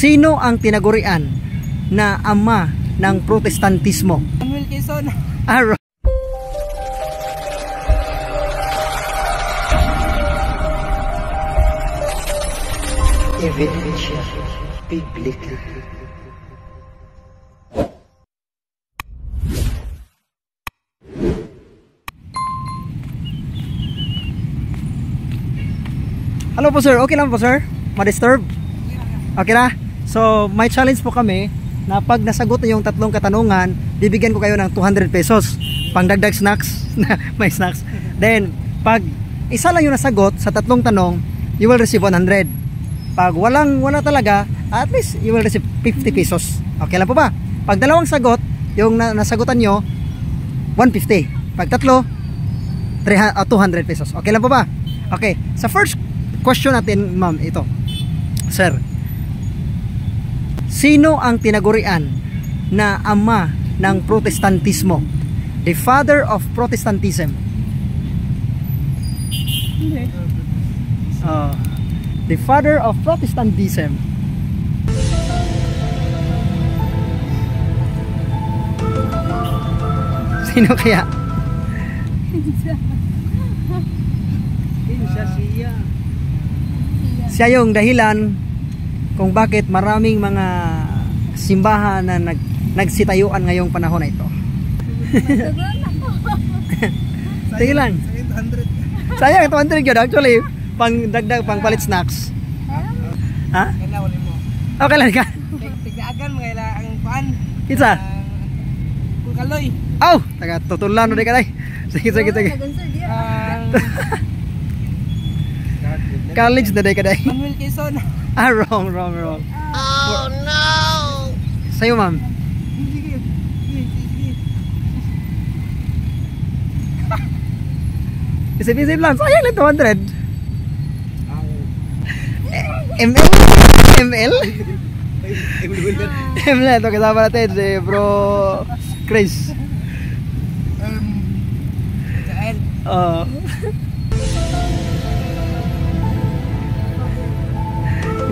Sino ang tinagurian na ama ng Protestantismo? Manuel Quezon. Evidencia Bíblica. Hello po sir, okay lang po sir? Ma-disturb? Okay na? So, may challenge po kami na pag nasagot na yung tatlong katanungan, bibigyan ko kayo ng 200 pesos pangdagdag snacks. May snacks. Then, pag isa lang yung nasagot sa tatlong tanong, you will receive 100. Pag wala talaga, at least you will receive 50 pesos. Okay lang po ba? Pag dalawang sagot, yung nasagutan nyo, 150. Pag tatlo, 200 pesos. Okay lang po ba? Okay. Sa first question natin, ma'am, ito. Sir, sino ang tinagurian na ama ng Protestantismo? The father of Protestantism. The father of Protestantism. Sino kaya? Siya yung dahilan kung bakit maraming mga simbahan na nagsitayuan ngayong panahon na ito. Sige lang. Sayang 200 yun actually. Pang dagdag, pang palit snacks. Ha? Okay lang ka. Tigdaagan mo kaya ang paan. Isa? Kaloy. Oh! Taga tutulan na di ka day. Sige. College na day ka day. Manuel Quezon. Wrong. Oh no! Sa'yo ma'am. Isip-isip lang. Sayang lang 200. ML? ML, ito kasama natin si bro Chris.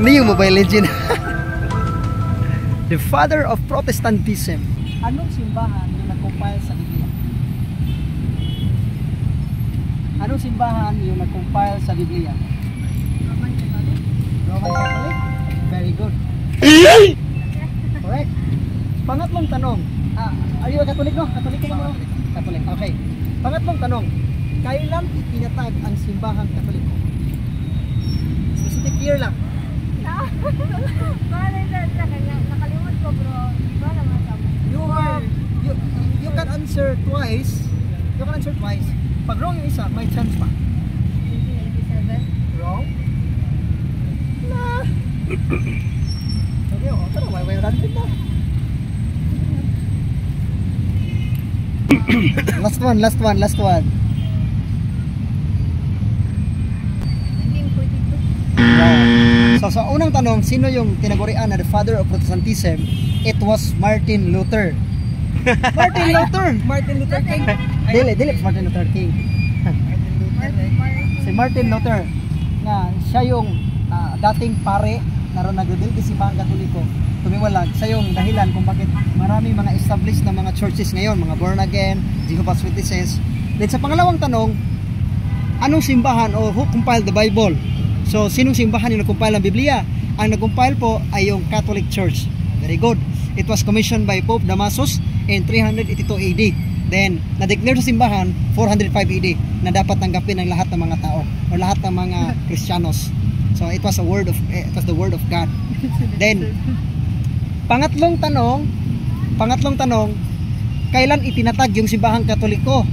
Hindi yung Mobile Legend. The father of Protestantism. Anong simbahan yung nag-compile sa Biblia? Anong simbahan yung nag-compile sa Biblia? Roman Catholic? Very good. Correct. Pangatlong tanong. Are you a Catholic, no? Catholic ka ba? Catholic. Okay. Pangatlong tanong. Kailan itinatag ang simbahang Katoliko? Specific year lang. Nakalimot ko bro. Iba naman kami. You can answer twice. Pag wrong yung isa, may chance pa. 1987. Wrong? Nah. Okay, pero may random na. Last one. 1942. So sa unang tanong, sino yung tinagurian na the father of Protestantism? It was Martin Luther. Martin Luther King. Dili Martin Luther King. Si Martin Luther nga siya yung dating pare na nagrebuild sa simbahang Katoliko. Tumiwalag siya yung dahilan kung bakit marami mga established na mga churches ngayon, mga born again, Jehovah's Witnesses. Then sa pangalawang tanong, anong simbahan o who compiled the Bible? So sinong simbahan yung nag-compile ng Biblia? Ang nag-compile po ay yung Catholic Church. Very good. It was commissioned by Pope Damasus in 382 AD. Then na-declare sa simbahan 405 AD na dapat tanggapin ng lahat ng mga tao o lahat ng mga Kristiyanos. So it was the word of God. Then pangatlong tanong, kailan itinatag yung simbahang Katoliko?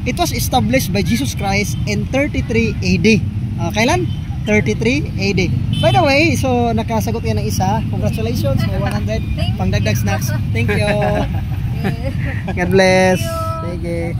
It was established by Jesus Christ in 33 AD. Kailan? 33 AD. By the way, so nakasagot yan ng isa. Congratulations, may 100 pangdagdag snacks. Thank you. God bless. Sige.